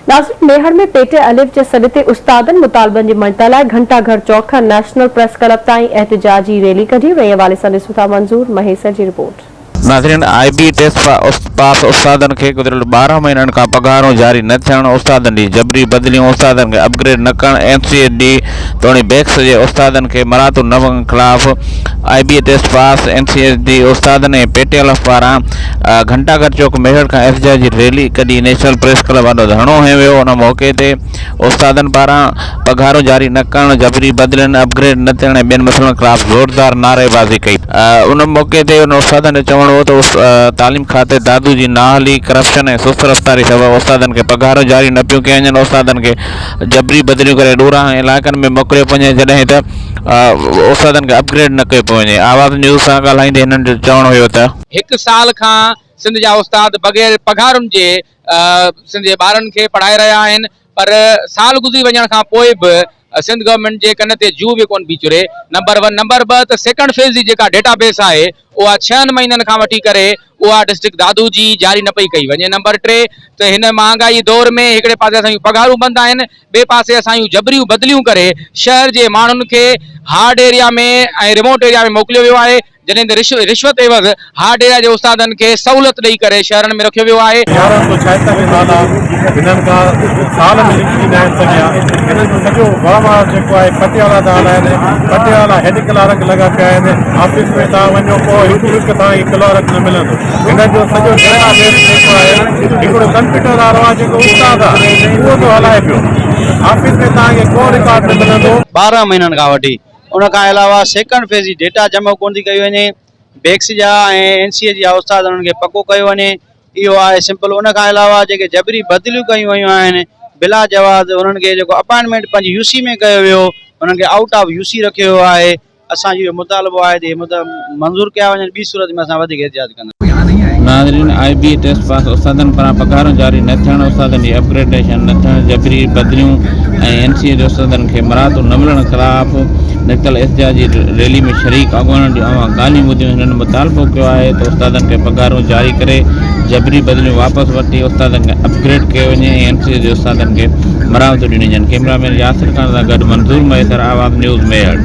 नासिक मेहर में पेटे अलिफ जे सॾिते उस्तादनि मुतालबनि जी मञता लाइ घंटा घर चौक खां नेशनल प्रेस क्लब ताईं एहतिजाजी रैली कढी वई। हवाले सां ॾिसूं था मंज़ूर महेसर जी रिपोर्ट। नाज़रीन, IB टेस्ट पास उस्तादन के गुज़िरियल 12 महीननि खां पघारूं जारी न थियण, उस्तादनि जी जबरी बदिलियूं, उस्तादनि खे अपग्रेड न करण, NCSD तोणी बैक्स जे उस्तादनि खे मरातू न वञण ख़िलाफ़ IB टेस्ट पास NCSD उस्तादनि ऐं पेटे अलिफ पारां घंटाघर चौक मेहर खां एहतिजाजी रैली कढी नेशनल प्रेस क्लब वॾो धरणो हंयो वियो। उन मौक़े ते उस्तादनि पारां पघारूं जारी न करण, जबरी बदिलनि, अपग्रेड न थियण ऐं ॿियनि मसइलनि ख़िलाफ़ ज़ोरदार नारेबाज़ी कई। उन मौक़े ते उन उस्तादनि जो चवणो हो त तालीम खाते दादू जी नाहली, करप्शन ऐं सुस्त रफ़्तारी सबबि उस्तादनि खे पघारूं जारी न पियूं कयूं वञनि, उस्तादनि खे जबरी बदिलियूं करे ॾोरां इलाइक़नि में मोकिलियो पियो वञे, जॾहिं त उस्तादनि खे अपग्रेड न कयो पियो वञे। आवाज़ न्यूज़ सां ॻाल्हाईंदे हिननि जो चवणो हुयो त 1 साल खां सिंध जा उस्ताद बग़ैर पघारुनि जे सिंध जे ॿारनि खे पढ़ाए रहिया आहिनि, पर साल गुज़री वञण खां पोइ बि सिंध गवर्नमेंट जे कन ते जूं बि कोन बीचुरे। नंबर 1। नंबर 2 त सेकंड फेज़ जी जेका डेटाबेस आहे उहा 6 महीननि खां वठी करे उहा डिस्ट्रिक्ट दादू जी जारी न पई कई वञे। नंबर 3 त हिन महांगाई दौर में हिकिड़े पासे असांजूं पघारूं बंदि आहिनि, ॿिए पासे असांजूं जबरियूं बदिलियूं करे शहर जे माण्हुनि खे हार्ड एरिया में ऐं रिमोट एरिया में मोकिलियो वियो आहे, जॾहिं त रिश्वत एवज़ हार्ड एरिया जे उस्तादनि खे सहूलियत ॾेई करे शहरनि में रखियो वियो आहे। 1176 साल हिननि खां साल में निकिरी न आहिनि सघिया। हिननि जो सॼो वणवा जेको आहे पटियाला था हलाइनि, पटियाला हेड क्लार्क लॻा पिया आहिनि। ऑफिस में तव्हां वञो पोइ हिकु तव्हांखे क्लार्क न मिलंदो। हिननि जो सॼो डेटाबेस जेको आहे हिकिड़ो कंप्यूटर वारो आहे जेको उस्ताद आहे उहो थो हलाए पियो। ऑफिस में तव्हांखे को रिकॉर्ड न मिलंदो। 12 महीननि खां वठी उन खां अलावा सेकंड फेज़ जी डेटा जमा कोन थी कई वञे, बैक्स जा ऐं NCA जा उस्ताद उन्हनि खे पको कयो वञे, इहो आहे सिंपल। उन खां अलावा जेके जबरी बदिलियूं कयूं वयूं आहिनि बिला जवाज़, उन्हनि खे जेको अपॉइंटमेंट पंहिंजी UC में कयो वियो, उन्हनि खे आउट ऑफ UC रखियो वियो आहे। असांजो इहो मुतालबो आहे त मंज़ूर कया वञनि, ॿी सूरत में असां वधीक एहतिजाज कंदासीं। नाज़रीन, IB टेस्ट पास उस्तादनि पारां पघारूं जारी न थियण, उस्तादनि जी अपग्रेडेशन न थियण, जबरी बदिलियूं ऐं NCA जे उस्तादनि खे मरातू न मिलण ख़िलाफ़ निकितल एहतिजाजी रैली में शरीक अॻुवाननि जूं ॻाल्हियूं ॿुधियूं। हिननि मुतालबो कयो आहे त उस्तादनि खे पघारूं जारी करे जबरी बदिलियूं वापसि वठी उस्तादनि खे अपग्रेड कयो वञे ऐं NCA जे उस्तादनि खे मरावतूं ॾिनियूं वञनि। कैमरामैन यासिर ख़ान सां गॾु मंज़ूर महेसर, आवाज़ न्यूज़ मेहर।